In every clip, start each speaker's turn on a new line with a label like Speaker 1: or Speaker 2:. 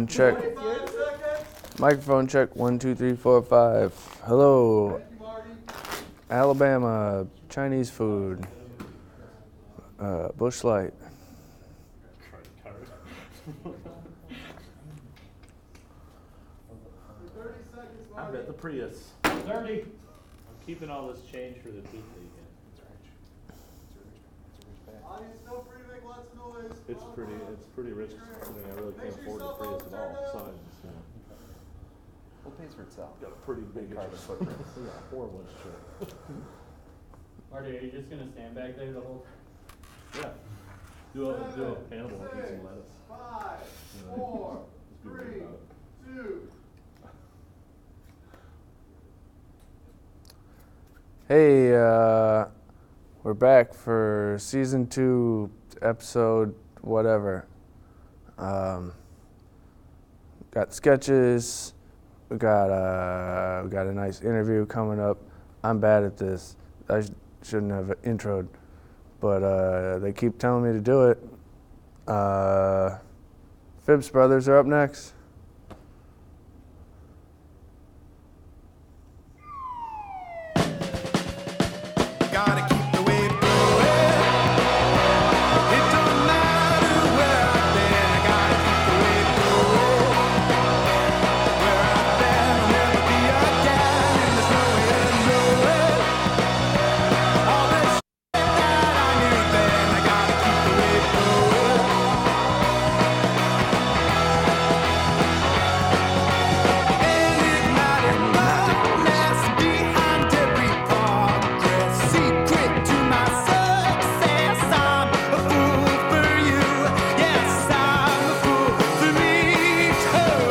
Speaker 1: Check. Microphone check. 1, 2, 3, 4, 5. Hello. Alabama Chinese food. Bush Light.
Speaker 2: I bet the Prius.
Speaker 3: 30.
Speaker 2: I'm keeping all this change for the pizza again.
Speaker 4: Audience, feel free to make lots of noise.
Speaker 2: It's pretty rich. I mean, I really can't afford the Prius at all. Besides, you know,
Speaker 3: Well, it pays for itself.
Speaker 2: got a pretty big carbon footprint. Yeah, 4-inch shit.
Speaker 3: Marty, are you just going to stand back there the whole time?
Speaker 2: Yeah. Do a panel and eat some lettuce.
Speaker 4: 5,
Speaker 2: You know,
Speaker 4: 4,
Speaker 2: just be weird
Speaker 4: 3,
Speaker 2: about it.
Speaker 4: 2.
Speaker 1: Hey, we're back for season 2, episode whatever. Got sketches. We got a nice interview coming up. I'm bad at this. I shouldn't have introed, but they keep telling me to do it. Fibs brothers are up next.
Speaker 5: Gotta keep the wave going. It don't matter where I've been. I gotta keep the wave going. Where I've been, I'll never be again. And there's no way to know it. All this shit that I knew then. I gotta keep the wave going. Enigmatic madness behind every progress. Secret to my success. I'm a fool for you. Yes, I'm a fool for me too.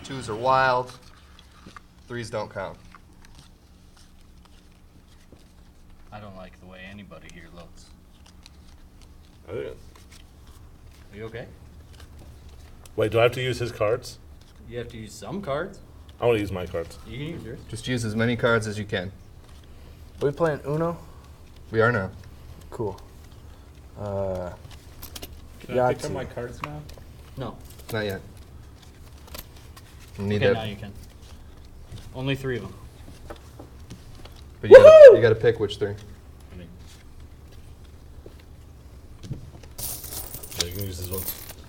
Speaker 6: Twos are wild. Threes don't count.
Speaker 3: I don't like the way anybody here looks.
Speaker 2: Okay.
Speaker 3: Are you okay?
Speaker 2: Wait, do I have to use his cards?
Speaker 3: You have to use some cards.
Speaker 2: I want to use my cards.
Speaker 3: You can use yours.
Speaker 6: Just use as many cards as you can.
Speaker 1: We playing Uno?
Speaker 6: We are now.
Speaker 1: Cool.
Speaker 2: Can I pick
Speaker 1: Yahtzee.
Speaker 2: up my cards now?
Speaker 3: No.
Speaker 6: Not yet. You need
Speaker 3: Okay,
Speaker 6: that,
Speaker 3: now you can. Only 3 of them.
Speaker 6: but you gotta pick which three.
Speaker 3: I mean,
Speaker 2: Yeah, you can use this one.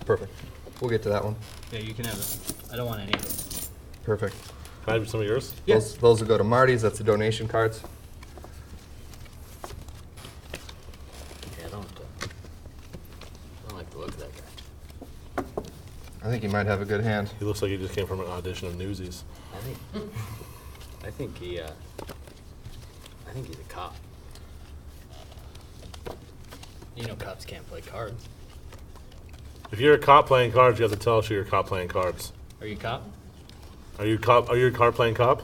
Speaker 6: Perfect. We'll get to that one.
Speaker 3: yeah, you can have it. I don't want any of them.
Speaker 6: Perfect.
Speaker 2: Can I have some of yours?
Speaker 3: Yes.
Speaker 6: Those will go to Marty's. That's the donation cards.
Speaker 3: Yeah, I don't like the look of that guy.
Speaker 6: I think you might have a good hand.
Speaker 2: He looks like he just came from an audition of Newsies.
Speaker 3: I think he's a cop. You know cops can't play cards.
Speaker 2: If you're a cop playing cards, you have to tell us you're a cop playing cards.
Speaker 3: Are you a cop?
Speaker 2: Are you a cop? Are you a card playing cop?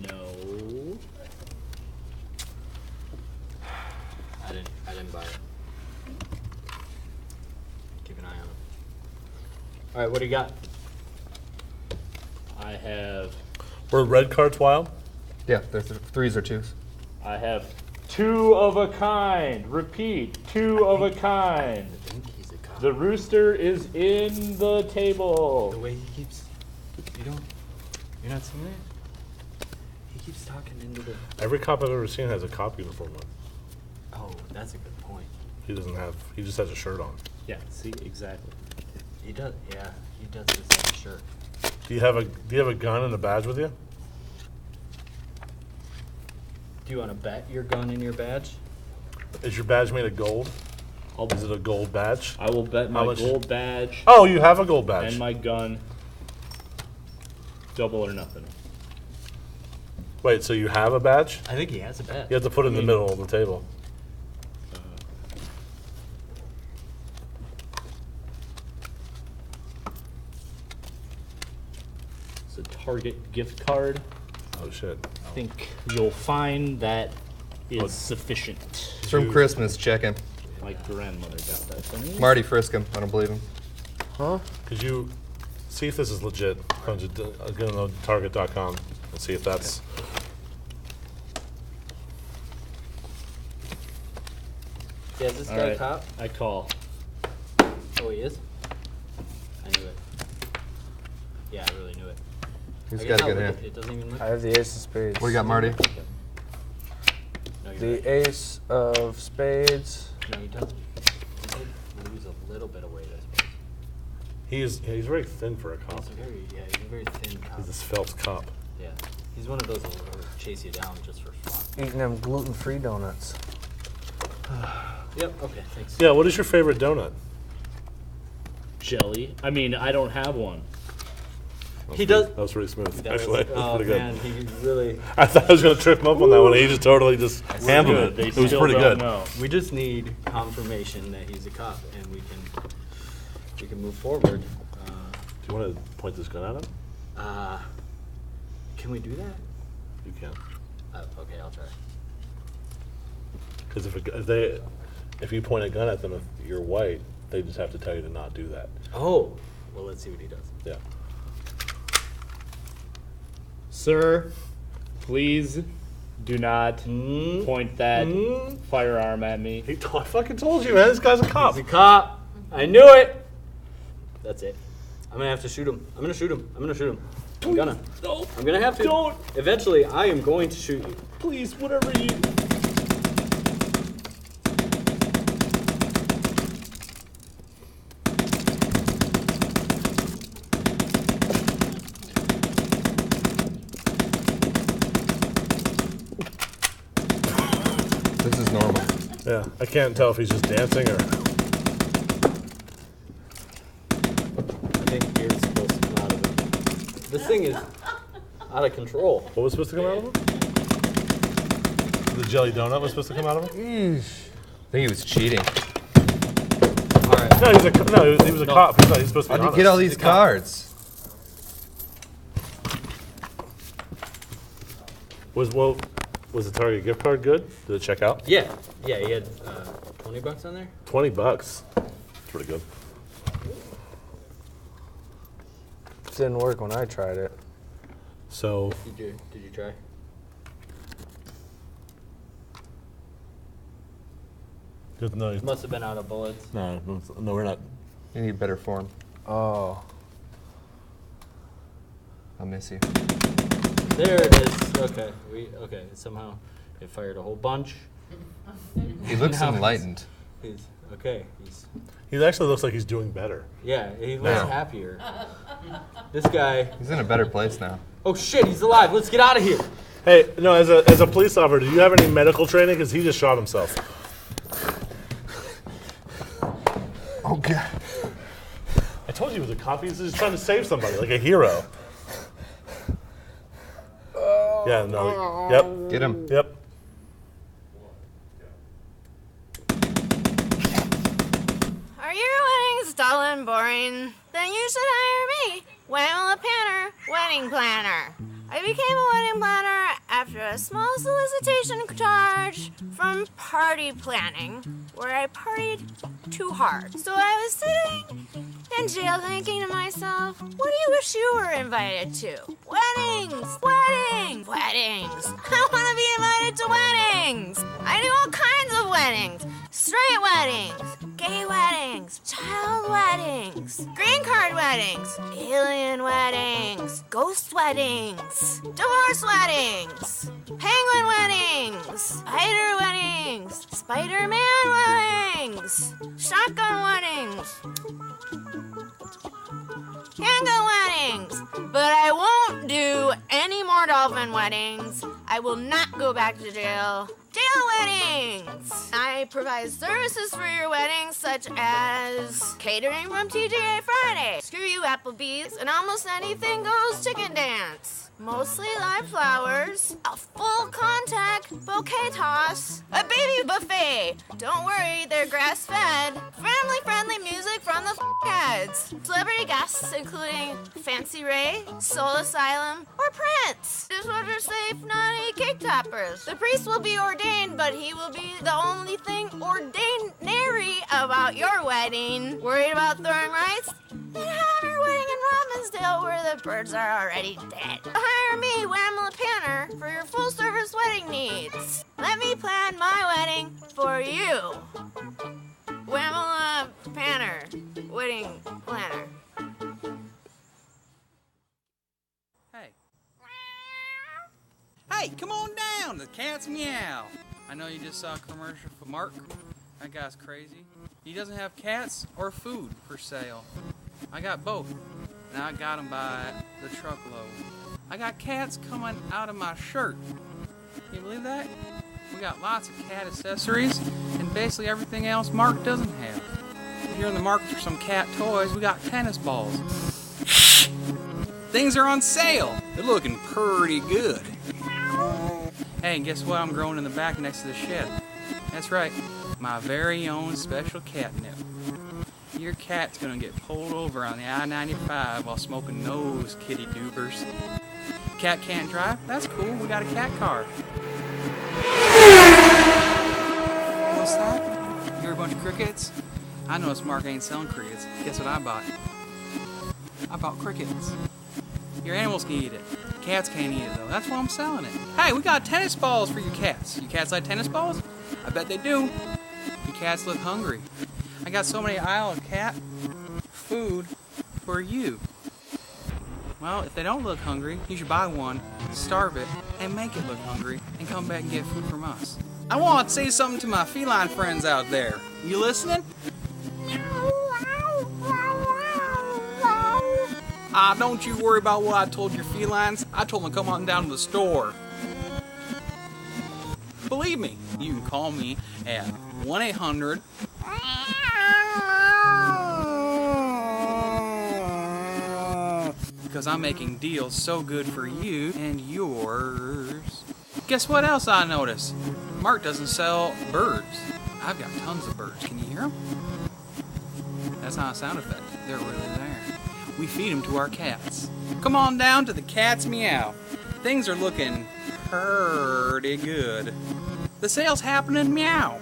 Speaker 3: No. I didn't buy it. Keep an eye on it. All right, what do you got? I have
Speaker 2: Were red cards wild?
Speaker 6: Yeah, they're threes or twos.
Speaker 2: 2 of a kind. Repeat, 2 of a kind.
Speaker 3: I think he's a cop.
Speaker 2: The rooster is in the table.
Speaker 3: The way he keeps, you're not seeing it? He keeps talking into the,
Speaker 2: Every cop I've ever seen has a cop uniform on.
Speaker 3: oh, that's a good point.
Speaker 2: He doesn't have. He just has a shirt on.
Speaker 3: Yeah, see, exactly. He does, yeah, he does this on a shirt.
Speaker 2: Do you have a gun and a badge with you?
Speaker 3: Do you want to bet your gun in your badge?
Speaker 2: Is your badge made of gold? Is it a gold badge?
Speaker 7: I will bet
Speaker 2: How
Speaker 7: my
Speaker 2: much-
Speaker 7: gold badge
Speaker 2: Oh, you have a gold badge.
Speaker 7: and my gun double or nothing.
Speaker 2: Wait, so you have a badge?
Speaker 3: I think he has a bet.
Speaker 2: You have to put it in the middle of the table.
Speaker 7: It's a Target gift card.
Speaker 2: Oh shit.
Speaker 7: I think you'll find that is sufficient.
Speaker 6: It's from Christmas. Check him.
Speaker 7: My grandmother got that for me.
Speaker 6: Marty, frisk him. I don't believe him.
Speaker 1: Huh?
Speaker 2: Could you see if this is legit? Go to Target.com and see if that's
Speaker 3: Yeah, is this
Speaker 7: All
Speaker 3: guy a
Speaker 7: right,
Speaker 3: cop?
Speaker 7: I call.
Speaker 3: Oh, he is? I knew it. Yeah, I really knew it.
Speaker 6: He's
Speaker 3: I
Speaker 6: got
Speaker 3: guess
Speaker 6: a good
Speaker 3: I'll
Speaker 6: hand.
Speaker 3: look at- It doesn't even look.
Speaker 1: I have the ace of spades.
Speaker 6: What do you got, Marty?
Speaker 3: No, you're
Speaker 1: The
Speaker 3: right.
Speaker 1: ace of spades.
Speaker 3: No, he doesn't. He did lose a little bit of weight, I suppose.
Speaker 8: He's very thin for a cop.
Speaker 3: He's a very thin cop.
Speaker 8: He's this Phelps cop.
Speaker 3: Yeah. He's one of those that will chase you down just for fun.
Speaker 1: Eating them gluten-free donuts.
Speaker 3: Yep, okay, thanks.
Speaker 8: Yeah, what is your favorite donut?
Speaker 7: Jelly. I mean, I don't have one.
Speaker 3: He does.
Speaker 8: That was pretty smooth,
Speaker 3: That was-
Speaker 8: actually. That was
Speaker 3: oh
Speaker 8: pretty good.
Speaker 3: man, he really.
Speaker 8: I thought I was going to trip him up on that one. He just totally just handled
Speaker 7: Good.
Speaker 8: it.
Speaker 7: They
Speaker 8: It was
Speaker 7: still
Speaker 8: pretty
Speaker 7: don't
Speaker 8: good.
Speaker 7: know.
Speaker 3: We just need confirmation that he's a cop, and we can move forward.
Speaker 8: Do you want to point this gun at him?
Speaker 3: Can we do that?
Speaker 8: You can.
Speaker 3: Okay, I'll try.
Speaker 8: Because if you point a gun at them, if you're white, they just have to tell you to not do that.
Speaker 3: Oh, well, let's see what he does.
Speaker 8: Yeah.
Speaker 7: Sir, please do not
Speaker 3: Hmm?
Speaker 7: point that firearm at me.
Speaker 8: I fucking told you, man. This guy's a cop.
Speaker 3: He's a cop. I knew it. That's it. I'm gonna have to shoot him. I'm gonna shoot him. I'm gonna.
Speaker 7: No,
Speaker 3: I'm gonna have to.
Speaker 7: Don't.
Speaker 3: Eventually, I am going to shoot you.
Speaker 7: please, whatever you.
Speaker 6: This is normal.
Speaker 8: Yeah, I can't tell if he's just dancing or.
Speaker 3: I think beer's supposed to come out of it. This thing is out of control.
Speaker 8: What was supposed to come out of him? The jelly donut was supposed to come out of him?
Speaker 6: I think he was cheating.
Speaker 3: All right.
Speaker 8: No, he was a cop. He thought he was supposed to be
Speaker 6: How'd you
Speaker 8: honest.
Speaker 6: get all these cards?
Speaker 8: Was the Target gift card good? Did it check out?
Speaker 3: Yeah. Yeah. He had $20 on there.
Speaker 8: $20. That's pretty good.
Speaker 1: Didn't work when I tried it.
Speaker 8: So
Speaker 3: Did you try?
Speaker 8: no,
Speaker 3: Must have been out of bullets.
Speaker 8: no, we're not.
Speaker 6: You need better form.
Speaker 1: Oh.
Speaker 6: I'll miss you.
Speaker 3: There it is. Okay. Okay. Somehow it fired a whole bunch.
Speaker 6: He looks
Speaker 3: Now
Speaker 6: enlightened.
Speaker 3: He's okay.
Speaker 8: He actually looks like he's doing better.
Speaker 3: Yeah. He looks
Speaker 6: Now.
Speaker 3: happier. This guy.
Speaker 6: He's in a better place now.
Speaker 3: Oh shit! He's alive. Let's get out of here.
Speaker 8: Hey, no, as a police officer, do you have any medical training? Because he just shot himself.
Speaker 6: Oh, God.
Speaker 8: I told you he was a cop. He's just trying to save somebody, like a hero. Yeah, no. Yep.
Speaker 6: Get him.
Speaker 8: Yep.
Speaker 9: Are your weddings dull and boring? Then you should hire me, Whamela Panner, wedding planner. I became a wedding planner after a small solicitation charge from party planning, where I partied too hard. So I was sitting in jail thinking to myself, what do you wish you were invited to? Weddings! Weddings! Weddings! I want to be invited to weddings! I do all kinds of weddings. Straight weddings, gay weddings, child weddings, green card weddings, alien weddings, ghost weddings, divorce weddings, penguin weddings, spider weddings, Spider-Man weddings, shotgun weddings, handgun weddings. But I won't do any more dolphin weddings. I will not go back to jail. Jail weddings! I provide services for your weddings such as catering from TGA Friday, Screw You Applebee's, and almost anything goes chicken dance. Mostly live flowers, a full contact bouquet toss, a baby buffet. Don't worry, they're grass fed. Family friendly music from the heads. Celebrity guests including Fancy Ray, Soul Asylum, or Prince. Dishwasher safe, not any cake toppers. The priest will be ordained, but he will be the only thing ordinary about your wedding. Worried about throwing rice? Then have your wedding in Robbinsdale where the birds are already dead. Hire me, Whamela Panner, for your full service wedding needs. Let me plan my wedding for you. wedding planner.
Speaker 10: Hey, come on down. The cat's meow. I know you just saw a commercial for Mark. That guy's crazy. He doesn't have cats or food for sale. I got both, and I got them by the truckload. I got cats coming out of my shirt. Can you believe that? We got lots of cat accessories and basically everything else Mark doesn't have. If you're in the market for some cat toys, we got tennis balls. Things are on sale. They're looking pretty good. Hey, and guess what? I'm growing in the back next to the shed. That's right, my very own special catnip. Your cat's gonna get pulled over on the I-95 while smoking those kitty doobers. Cat can't drive? That's cool. We got a cat car. What's that? You hear a bunch of crickets? I noticed Mark ain't selling crickets. Guess what I bought? I bought crickets. Your animals can eat it. Cats can't eat it though. That's why I'm selling it. Hey, we got tennis balls for your cats. Your cats like tennis balls? I bet they do. Your cats look hungry. I got so many aisle of cat food for you. Well, if they don't look hungry, you should buy one, starve it, and make it look hungry, and come back and get food from us. I want to say something to my feline friends out there. You listening? Don't you worry about what I told your felines. I told them to come on down to the store. Believe me, you can call me at 1-800 because I'm making deals so good for you and yours. Guess what else I noticed? Mark doesn't sell birds. I've got tons of birds. Can you hear them? That's not a sound effect. They're really there. We feed them to our cats. Come on down to the Cat's Meow. Things are looking pretty good. The sale's happening, meow.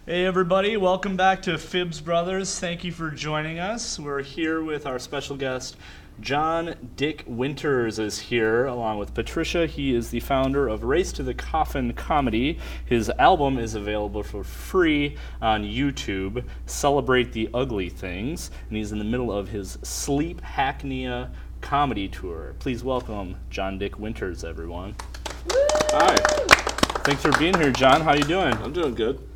Speaker 2: Hey everybody, welcome back to Fibs Brothers. Thank you for joining us. We're here with our special guest, John Dick Winters is here along with Patricia. He is the founder of Race to the Coffin Comedy. His album is available for free on YouTube, Celebrate the Ugly Things, and he's in the middle of his Sleep Hackney comedy tour. Please welcome John Dick Winters, everyone.
Speaker 11: Woo! Hi.
Speaker 2: Thanks for being here, John. How you doing?
Speaker 11: I'm doing good.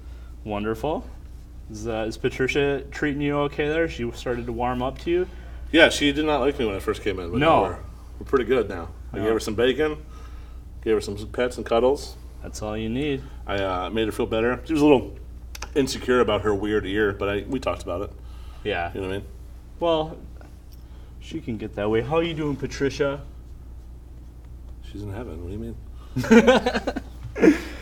Speaker 2: Wonderful. Is Patricia treating you okay there? She started to warm up to you?
Speaker 11: Yeah, she did not like me when I first came in, but
Speaker 2: no.
Speaker 11: We're pretty good now. I gave her some bacon, gave her some pets and cuddles.
Speaker 2: That's all you need.
Speaker 11: I made her feel better. She was a little insecure about her weird ear, but we talked about it.
Speaker 2: Yeah.
Speaker 11: You know what I mean?
Speaker 2: Well, she can get that way. How are you doing, Patricia?
Speaker 11: She's in heaven. What do you mean?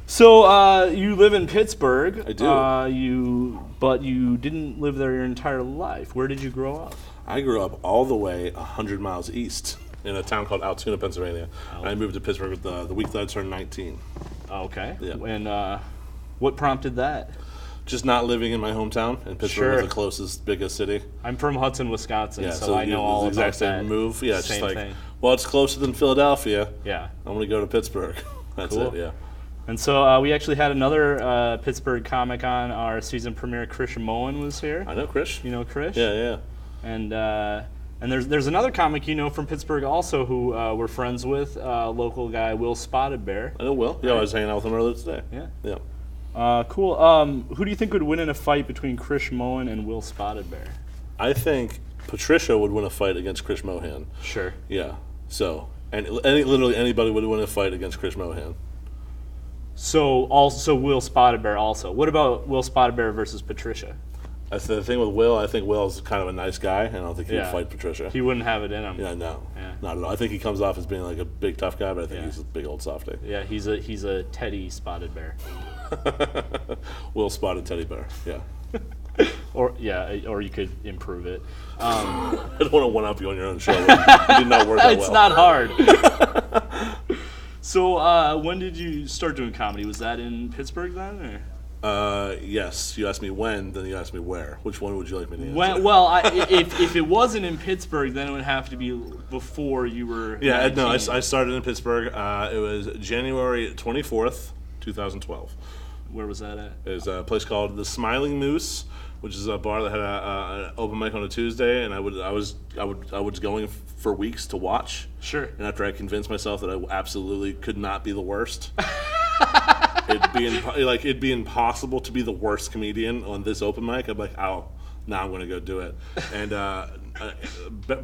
Speaker 2: So, you live in Pittsburgh.
Speaker 11: I do.
Speaker 2: But you didn't live there your entire life. Where did you grow up?
Speaker 11: I grew up all the way 100 miles east in a town called Altoona, Pennsylvania. Oh. And I moved to Pittsburgh the week that I turned 19.
Speaker 2: Okay.
Speaker 11: Yeah.
Speaker 2: And what prompted that?
Speaker 11: Just not living in my hometown, and Pittsburgh was the closest, biggest city.
Speaker 2: I'm from Hudson, Wisconsin,
Speaker 11: yeah,
Speaker 2: so I know all about
Speaker 11: exact same
Speaker 2: that.
Speaker 11: Move. Yeah, it's
Speaker 2: same
Speaker 11: just like,
Speaker 2: thing.
Speaker 11: Well, it's closer than Philadelphia.
Speaker 2: Yeah.
Speaker 11: I'm going to go to Pittsburgh. That's
Speaker 2: cool.
Speaker 11: it, yeah.
Speaker 2: And so we actually had another Pittsburgh comic on our season premiere. Krish Moen was here.
Speaker 11: I know Krish.
Speaker 2: You know Krish?
Speaker 11: Yeah, yeah.
Speaker 2: And there's another comic you know from Pittsburgh also who we're friends with, local guy Will Spotted Bear.
Speaker 11: I know Will. Yeah, I was hanging out with him earlier today.
Speaker 2: Yeah.
Speaker 11: Yeah.
Speaker 2: Cool. Who do you think would win in a fight between Krish Moen and Will Spotted Bear?
Speaker 11: I think Patricia would win a fight against Krish Mohan.
Speaker 2: Sure.
Speaker 11: Yeah. So, and literally anybody would win a fight against Krish Mohan.
Speaker 2: So Will Spotted Bear also. What about Will Spotted Bear versus Patricia?
Speaker 11: That's the thing with Will. I think Will's kind of a nice guy, and I don't think he would fight Patricia.
Speaker 2: He wouldn't have it in him.
Speaker 11: Yeah, no, not at all. I think he comes off as being like a big tough guy, but I think he's a big old softy.
Speaker 2: Yeah, he's a Teddy Spotted Bear.
Speaker 11: Will Spotted Teddy Bear. Yeah.
Speaker 2: Or you could improve it.
Speaker 11: I don't want to one up you on your own show. You did not work that well.
Speaker 2: It's not hard. So when did you start doing comedy? Was that in Pittsburgh then? Or?
Speaker 11: Yes. You asked me when, then you asked me where. Which one would you like me to answer?
Speaker 2: If it wasn't in Pittsburgh, then it would have to be before you were.
Speaker 11: Yeah,
Speaker 2: 19.
Speaker 11: no, I started in Pittsburgh. It was January 24th, 2012.
Speaker 2: Where was that at?
Speaker 11: It was a place called the Smiling Moose, which is a bar that had an open mic on a Tuesday, and I was going for weeks to watch.
Speaker 2: Sure.
Speaker 11: And after I convinced myself that I absolutely could not be the worst, it'd be impossible to be the worst comedian on this open mic. I'm like, oh, now I'm going to go do it. And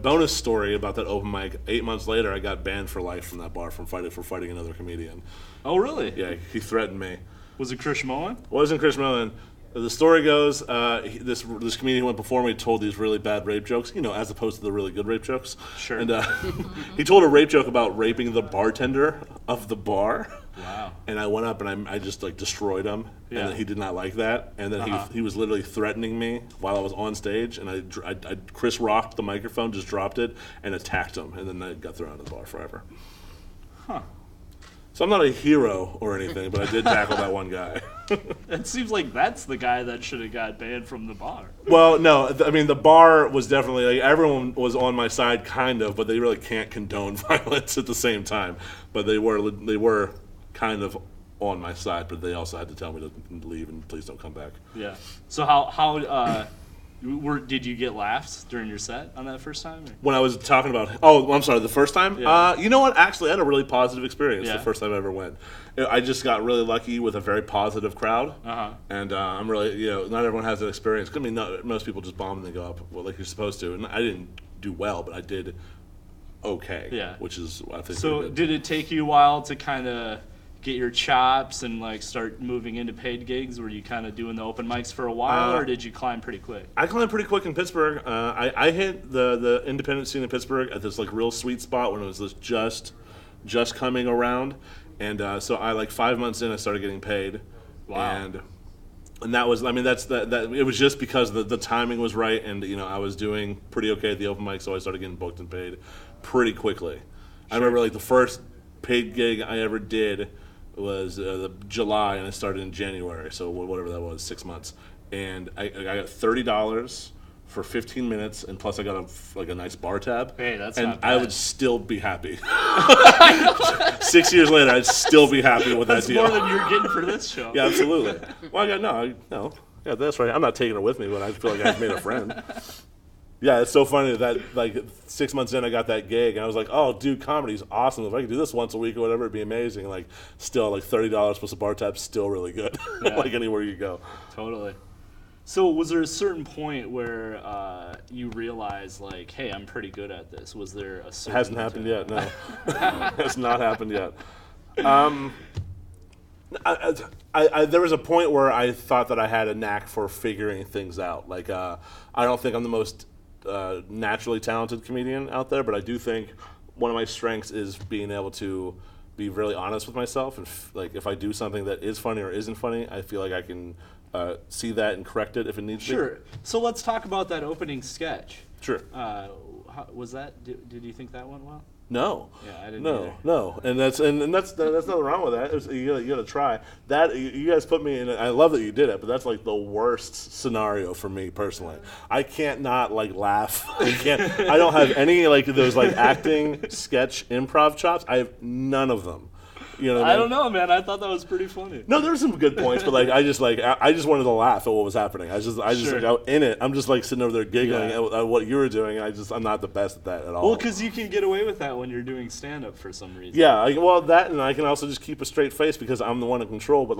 Speaker 11: bonus story about that open mic: 8 months later, I got banned for life from that bar for fighting another comedian.
Speaker 2: Oh, really?
Speaker 11: Yeah, he threatened me.
Speaker 2: Was it Chris Mullen?
Speaker 11: Wasn't Chris Mullen. The story goes, this comedian who went before me told these really bad rape jokes, as opposed to the really good rape jokes.
Speaker 2: Sure.
Speaker 11: And he told a rape joke about raping the bartender of the bar.
Speaker 2: Wow.
Speaker 11: And I went up and I just destroyed him.
Speaker 2: Yeah.
Speaker 11: And then he did not like that. And then he was literally threatening me while I was on stage. And I Chris rocked the microphone, just dropped it, and attacked him. And then I got thrown out of the bar forever.
Speaker 2: Huh.
Speaker 11: So I'm not a hero or anything, but I did tackle that one guy.
Speaker 2: It seems like that's the guy that should have got banned from the bar.
Speaker 11: Well, no, I mean the bar was definitely everyone was on my side, kind of, but they really can't condone violence at the same time. But they were kind of on my side, but they also had to tell me to leave and please don't come back.
Speaker 2: Yeah. So how did you get laughs during your set on that first time? Or?
Speaker 11: When I was talking about, I'm sorry, the first time?
Speaker 2: Yeah.
Speaker 11: You know what? Actually, I had a really positive experience
Speaker 2: Yeah.
Speaker 11: the first time I ever went. I just got really lucky with a very positive crowd.
Speaker 2: Uh-huh.
Speaker 11: And I'm really, not everyone has that experience. I mean, most people just bomb and they go up like you're supposed to. And I didn't do well, but I did okay.
Speaker 2: Yeah.
Speaker 11: Which is, I think,
Speaker 2: So
Speaker 11: pretty good.
Speaker 2: did it take you a while to kind of get your chops and start moving into paid gigs? Were you kind of doing the open mics for a while, or did you climb pretty quick?
Speaker 11: I climbed pretty quick in Pittsburgh. I hit the independent scene in Pittsburgh at this real sweet spot when it was just coming around, and so I 5 months in I started getting paid.
Speaker 2: Wow.
Speaker 11: And that was, that it was just because the timing was right, and I was doing pretty okay at the open mic, so I started getting booked and paid pretty quickly. I remember the first paid gig I ever did was July, and I started in January, so whatever that was, 6 months. And I got $30 for 15 minutes, and plus I got a nice bar tab.
Speaker 2: Hey, that's
Speaker 11: and
Speaker 2: not bad.
Speaker 11: I would still be happy. 6 years later, I'd still be happy with
Speaker 2: That's
Speaker 11: that deal.
Speaker 2: more than you're getting for this show.
Speaker 11: Yeah, absolutely. Well, no. Yeah, that's right. I'm not taking her with me, but I feel like I've made a friend. Yeah, it's so funny that 6 months in I got that gig, and I was like, oh, dude, comedy's awesome. If I could do this once a week or whatever, it'd be amazing. Still, $30 plus a bar tab, still really good.
Speaker 2: Yeah.
Speaker 11: Anywhere you go.
Speaker 2: Totally. So was there a certain point where you realized, hey, I'm pretty good at this? Was there a certain...
Speaker 11: Hasn't happened yet, no. Has not happened yet. There was a point where I thought that I had a knack for figuring things out. I don't think I'm the most naturally talented comedian out there, but I do think one of my strengths is being able to be really honest with myself. And if I do something that is funny or isn't funny, I feel like I can see that and correct it if it needs to be.
Speaker 2: Sure. So let's talk about that opening sketch.
Speaker 11: Sure.
Speaker 2: Was that? Did you think that went well?
Speaker 11: No.
Speaker 2: Yeah, I didn't either.
Speaker 11: No, and that's nothing wrong with that. You gotta try that. You guys put me in. I love that you did it, but that's the worst scenario for me personally. I can't not laugh. I don't have any those acting, sketch, improv chops. I have none of them. You know what I mean?
Speaker 2: I don't know, man. I thought that was pretty funny.
Speaker 11: No, there were some good points, but I just wanted to laugh at what was happening. I just
Speaker 2: Sure.
Speaker 11: in it. I'm just sitting over there giggling at what you were doing. I'm not the best at that at all.
Speaker 2: Well, because you can get away with that when you're doing stand-up for some reason.
Speaker 11: Yeah, that, and I can also just keep a straight face because I'm the one in control. But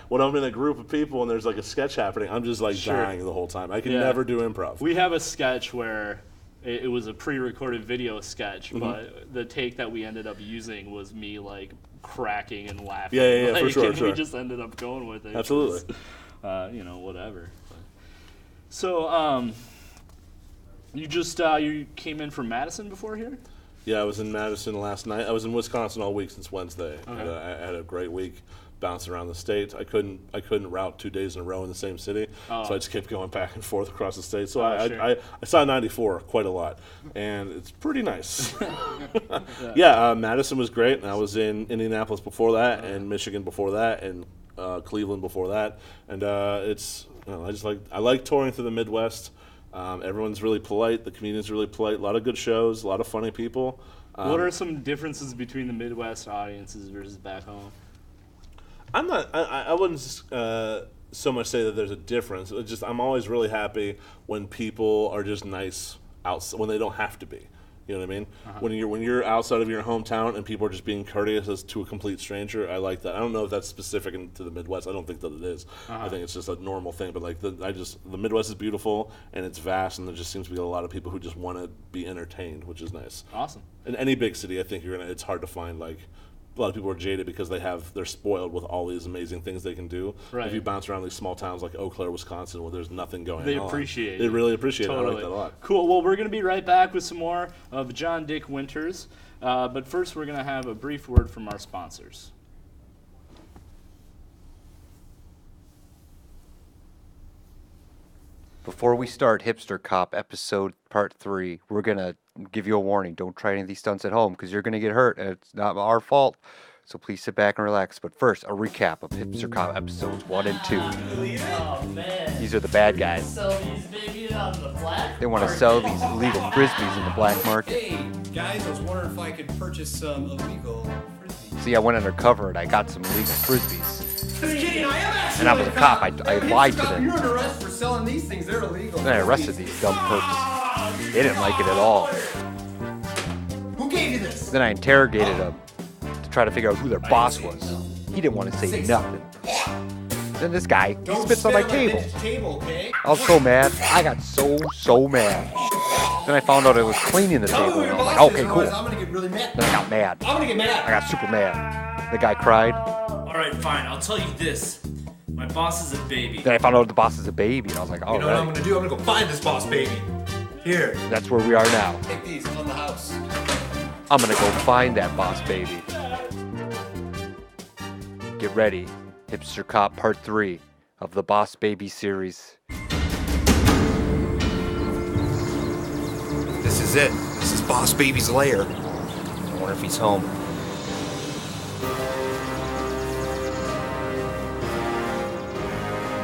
Speaker 11: when I'm in a group of people and there's a sketch happening, I'm just
Speaker 2: Sure.
Speaker 11: dying the whole time. I can never do improv.
Speaker 2: We have a sketch where it was a pre-recorded video sketch,
Speaker 11: Mm-hmm.
Speaker 2: but the take that we ended up using was me cracking and laughing.
Speaker 11: Yeah, for sure,
Speaker 2: and
Speaker 11: sure.
Speaker 2: we just ended up going with it.
Speaker 11: Absolutely.
Speaker 2: 'Cause, whatever. So, you came in from Madison before here?
Speaker 11: Yeah, I was in Madison last night. I was in Wisconsin all week since Wednesday.
Speaker 2: Okay.
Speaker 11: I had a great week. Bounced around the state. I couldn't route 2 days in a row in the same city, so I just kept going back and forth across the state. So
Speaker 2: Sure.
Speaker 11: I saw 94 quite a lot, and it's pretty nice. Yeah, Madison was great, and I was in Indianapolis before that, and Michigan before that, and Cleveland before that, and it's I like touring through the Midwest. Everyone's really polite. The comedian's really polite. A lot of good shows. A lot of funny people.
Speaker 2: What are some differences between the Midwest audiences versus back home?
Speaker 11: I wouldn't so much say that there's a difference. It's just I'm always really happy when people are just nice when they don't have to be. You know what I mean? When you're outside of your hometown and people are just being courteous as to a complete stranger, I like that. I don't know if that's specific to the Midwest. I don't think that it is. I think it's just a normal thing. But like the Midwest is beautiful and it's vast, and there just seems to be a lot of people who just want to be entertained, which is nice.
Speaker 2: Awesome.
Speaker 11: In any big city, I think it's hard to find like. A lot of people are jaded because they're spoiled with all these amazing things they can do.
Speaker 2: Right.
Speaker 11: If you bounce around these small towns like Eau Claire, Wisconsin, where there's nothing going on,
Speaker 2: They appreciate it.
Speaker 11: They really appreciate
Speaker 2: Totally.
Speaker 11: it. I like that a lot.
Speaker 2: Cool. Well, we're going to be right back with some more of John Dick Winters. But first, we're going to have a brief word from our sponsors.
Speaker 12: Before we start Hipster Cop episode part 3, we're going to give you a warning. Don't try any of these stunts at home because you're going to get hurt, and it's not our fault. So please sit back and relax. But first, a recap of Hipster Cop episodes 1 and 2.
Speaker 2: Oh, man.
Speaker 12: These are the bad guys.
Speaker 2: Sell these babies on the black
Speaker 12: They want to sell these illegal frisbees in the black market.
Speaker 13: Hey, guys, I was wondering if I could purchase some illegal frisbees.
Speaker 12: See, I went undercover and I got some illegal frisbees.
Speaker 13: Just kidding, I am actually
Speaker 12: And I was a cop. I lied to
Speaker 13: You're
Speaker 12: them.
Speaker 13: under arrest for selling these things. They're illegal.
Speaker 12: Then I arrested these dumb perps. They didn't like it at all.
Speaker 13: Who gave you this?
Speaker 12: Then I interrogated them to try to figure out who their boss was. He didn't want to say nothing. Then this guy spits on my table.
Speaker 13: Okay?
Speaker 12: I was so mad. I got so mad. Then I found out I was cleaning the table. And I was like, okay, cool.
Speaker 13: I'm gonna get really mad.
Speaker 12: Then I got mad.
Speaker 13: I'm gonna get mad.
Speaker 12: I got super mad. The guy cried.
Speaker 14: All right, fine. I'll tell you this. My boss is a baby.
Speaker 12: Then I found out the boss is a baby. And I was like, all
Speaker 13: You know what I'm
Speaker 12: right.
Speaker 13: gonna do? I'm gonna go find this boss baby. Here.
Speaker 12: That's where we are now.
Speaker 13: Take these. I'm on the house.
Speaker 12: I'm gonna go find that boss baby. Get ready. Hipster Cop Part 3 of the Boss Baby series.
Speaker 13: This is it. This is Boss Baby's lair. I wonder if he's home.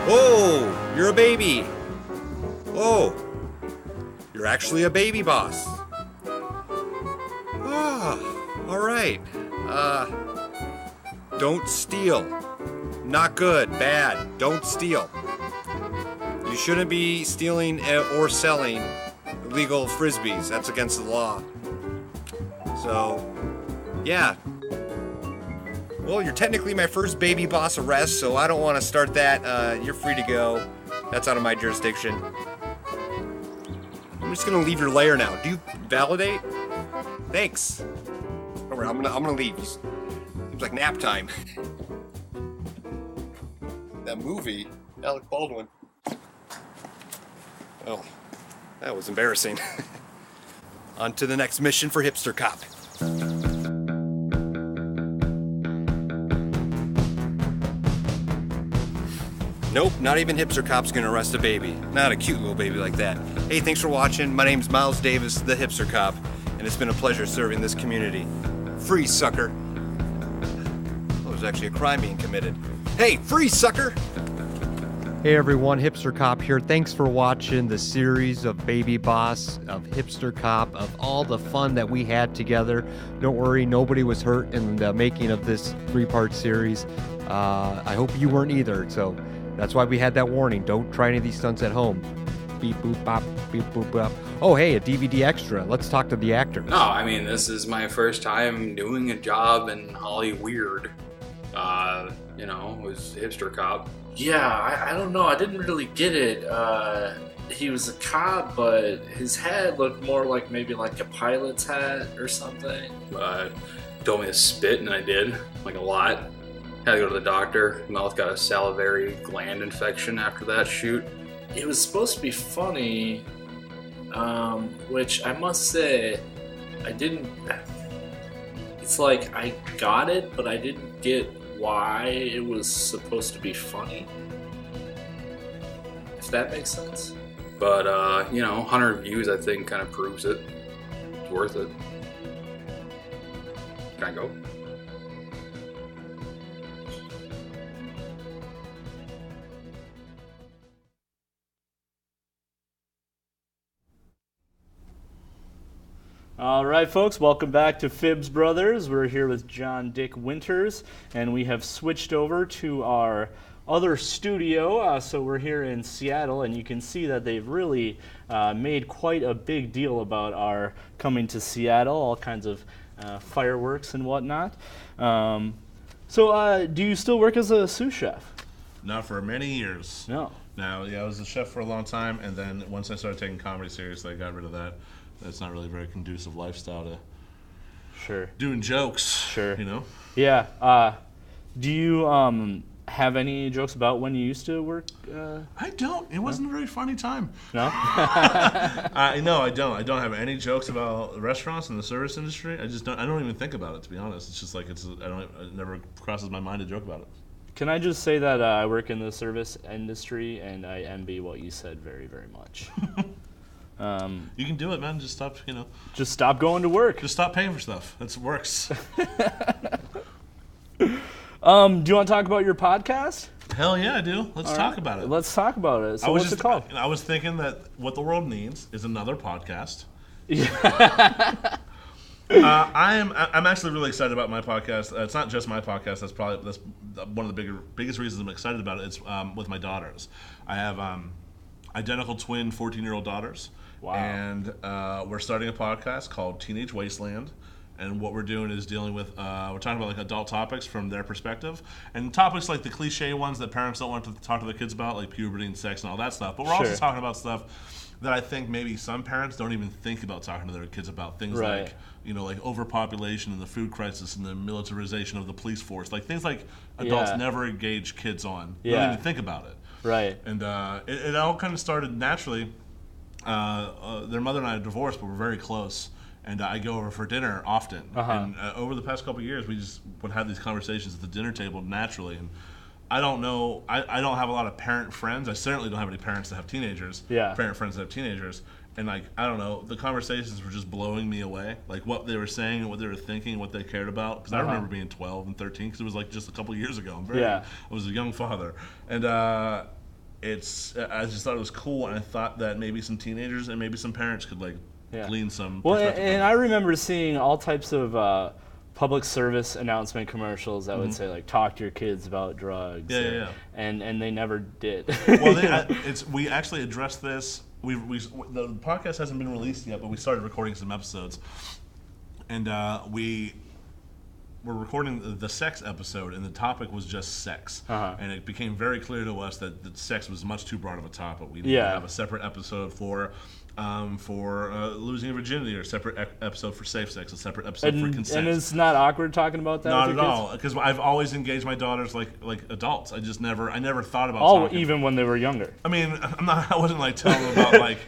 Speaker 13: Whoa! You're a baby! Whoa! You're actually a baby boss. Ah, alright. Don't steal. Not good, bad. Don't steal. You shouldn't be stealing or selling illegal frisbees. That's against the law. So, yeah. Well, you're technically my first baby boss arrest, so I don't want to start that. You're free to go. That's out of my jurisdiction. I'm just gonna leave your lair now. Do you validate? Thanks. Alright, I'm gonna leave. Seems like nap time. That movie, Alec Baldwin. Well, that was embarrassing. On to the next mission for Hipster Cop. Nope, not even Hipster Cop's gonna arrest a baby. Not a cute little baby like that. Hey, thanks for watching. My name's Miles Davis, the Hipster Cop, and it's been a pleasure serving this community. Free, sucker. Oh, there's actually a crime being committed. Hey, free, sucker!
Speaker 12: Hey everyone, Hipster Cop here. Thanks for watching the series of Baby Boss, of Hipster Cop, of all the fun that we had together. Don't worry, nobody was hurt in the making of this 3-part series. I hope you weren't either, so that's why we had that warning. Don't try any of these stunts at home. Beep boop bop, beep boop bop. Oh hey, a DVD extra. Let's talk to the actors.
Speaker 10: No, I mean, this is my first time doing a job in Hollyweird. Was Hipster Cop.
Speaker 14: Yeah, I don't know. I didn't really get it. He was a cop, but his hat looked more like maybe like a pilot's hat or something.
Speaker 10: Told me to spit, and I did, like a lot. Had to go to the doctor. Mouth got a salivary gland infection after that shoot.
Speaker 14: It was supposed to be funny, which I must say, I didn't. It's like I got it, but I didn't get why it was supposed to be funny. If that makes sense.
Speaker 10: But, 100 views, I think, kind of proves it. It's worth it. Can I go?
Speaker 2: All right, folks, welcome back to Fibs Brothers. We're here with John Dick Winters, and we have switched over to our other studio. So we're here in Seattle, and you can see that they've really made quite a big deal about our coming to Seattle, all kinds of fireworks and whatnot. So do you still work as a sous chef?
Speaker 11: Not for many years.
Speaker 2: No.
Speaker 11: Now, yeah, I was a chef for a long time, and then once I started taking comedy seriously, I got rid of that. That's not really a very conducive lifestyle to doing jokes.
Speaker 2: Sure.
Speaker 11: You know?
Speaker 2: Yeah. Do you have any jokes about when you used to work?
Speaker 11: I don't. It wasn't a very funny time.
Speaker 2: No?
Speaker 11: No, I don't. I don't have any jokes about restaurants and the service industry. I just don't. I don't even think about it, to be honest. It's just like it never crosses my mind to joke about it.
Speaker 2: Can I just say that I work in the service industry, and I envy what you said very, very much.
Speaker 11: You can do it, man. Just stop,
Speaker 2: Just stop going to work.
Speaker 11: Just stop paying for stuff. That works.
Speaker 2: Do you want to talk about your podcast?
Speaker 11: Hell yeah, I do. Let's talk about it.
Speaker 2: Let's talk about it. So what's it called?
Speaker 11: I was thinking that what the world needs is another podcast. I'm actually really excited about my podcast. It's not just my podcast. That's one of the biggest reasons I'm excited about it. It's with my daughters. I have identical twin 14-year-old daughters.
Speaker 2: Wow.
Speaker 11: And we're starting a podcast called Teenage Wasteland. And what we're doing is dealing with, we're talking about like adult topics from their perspective. And topics like the cliche ones that parents don't want to talk to their kids about, like puberty and sex and all that stuff. But we're also talking about stuff that I think maybe some parents don't even think about talking to their kids about. Things like, like overpopulation and the food crisis and the militarization of the police force. Like things like adults never engage kids on. They don't even think about it.
Speaker 2: Right.
Speaker 11: And it all kind of started naturally. Their mother and I are divorced, but we're very close. And I go over for dinner often. And over the past couple of years, we just would have these conversations at the dinner table naturally. And I don't know, I don't have a lot of parent friends. I certainly don't have any parents that have teenagers. Parent friends that have teenagers. And like, I don't know, the conversations were just blowing me away. Like what they were saying and what they were thinking, what they cared about. Because I remember being 12 and 13, because it was like just a couple of years ago. I was a young father. And I just thought it was cool. And I thought that maybe some teenagers and maybe some parents could like glean some perspective.
Speaker 2: And I remember seeing all types of public service announcement commercials that would say like, talk to your kids about drugs. And they never did.
Speaker 11: Well, we actually addressed this. The podcast hasn't been released yet, but we started recording some episodes, and we're recording the sex episode, and the topic was just sex, and it became very clear to us that sex was much too broad of a topic. We needed to have a separate episode for losing your virginity, or a separate episode for safe sex, a separate episode for consent.
Speaker 2: And it's not awkward talking about that?
Speaker 11: Not at all, because I've always engaged my daughters like adults. I never thought about talking.
Speaker 2: Even when they were younger?
Speaker 11: I mean, I wasn't like telling them about like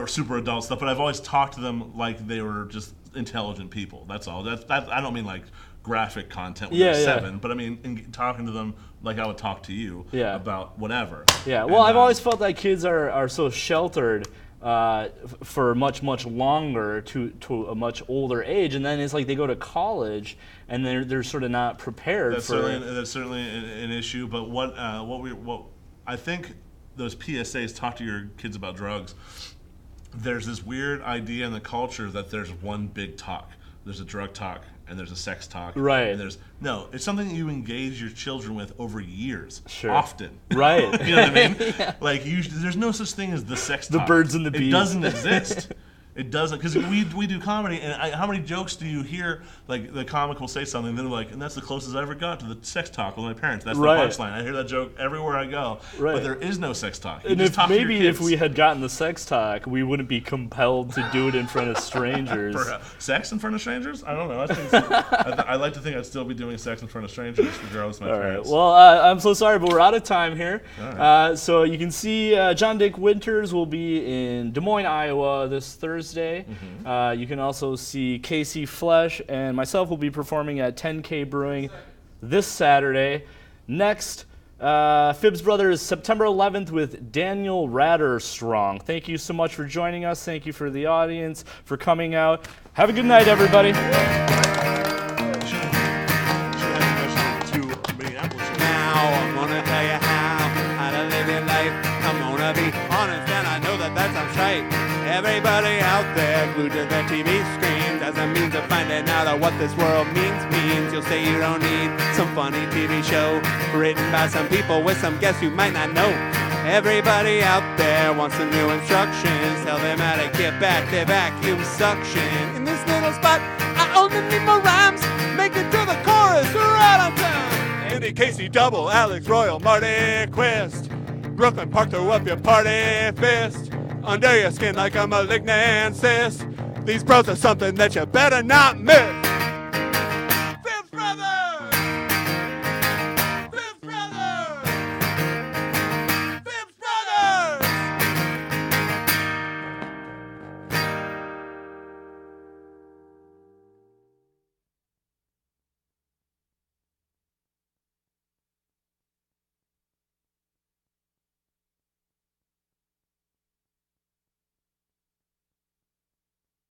Speaker 11: super adult stuff, but I've always talked to them like they were just intelligent people. That's all. That I don't mean like graphic content when they're 7, but I mean talking to them like I would talk to you about whatever.
Speaker 2: Yeah, well, I've always felt that kids are so sheltered for much longer to a much older age, and then it's like they go to college and they're sort of not prepared
Speaker 11: that's certainly an issue. But what I think those PSAs, talk to your kids about drugs. There's this weird idea in the culture that there's one big talk. There's a drug talk and there's a sex talk.
Speaker 2: Right.
Speaker 11: And it's something that you engage your children with over years. Often.
Speaker 2: Right.
Speaker 11: You know what I mean? Like there's no such thing as the sex talk.
Speaker 2: The birds and the bees.
Speaker 11: It doesn't exist. It doesn't, because we do comedy, and how many jokes do you hear? Like the comic will say something, and they're like, and that's the closest I ever got to the sex talk with my parents. That's the punchline. I hear that joke everywhere I go. Right. But there is no sex talk. You
Speaker 2: and
Speaker 11: just talk to your kids.
Speaker 2: If we had gotten the sex talk, we wouldn't be compelled to do it in front of strangers.
Speaker 11: Sex in front of strangers? I don't know. I like to think I'd still be doing sex in front of strangers, regardless of my parents.
Speaker 2: Well, I'm so sorry, but we're out of time here.
Speaker 11: Right.
Speaker 2: So you can see John Dick Winters will be in Des Moines, Iowa this Thursday. Mm-hmm. You can also see Casey Flesh and myself will be performing at 10K Brewing this Saturday. Next, Fibs Brothers, September 11th with Daniel Ratterstrong. Thank you so much for joining us. Thank you for the audience for coming out. Have a good night, everybody.
Speaker 5: Now I'm gonna tell you how to live your life. I'm gonna be honest, and I know that sounds right. Everybody out there glued to their TV screens as a means of finding out what this world means. You'll say you don't need some funny TV show written by some people with some guests you might not know. Everybody out there wants some new instructions. Tell them how to get back their vacuum suction. In this little spot, I only need more rhymes. Make it to the chorus right on time. Andy, Casey, Double, Alex, Royal, Marty, Quist. Brooklyn Park, throw up your party fist. Under your skin like a malignant cyst. These bros are something that you better not miss.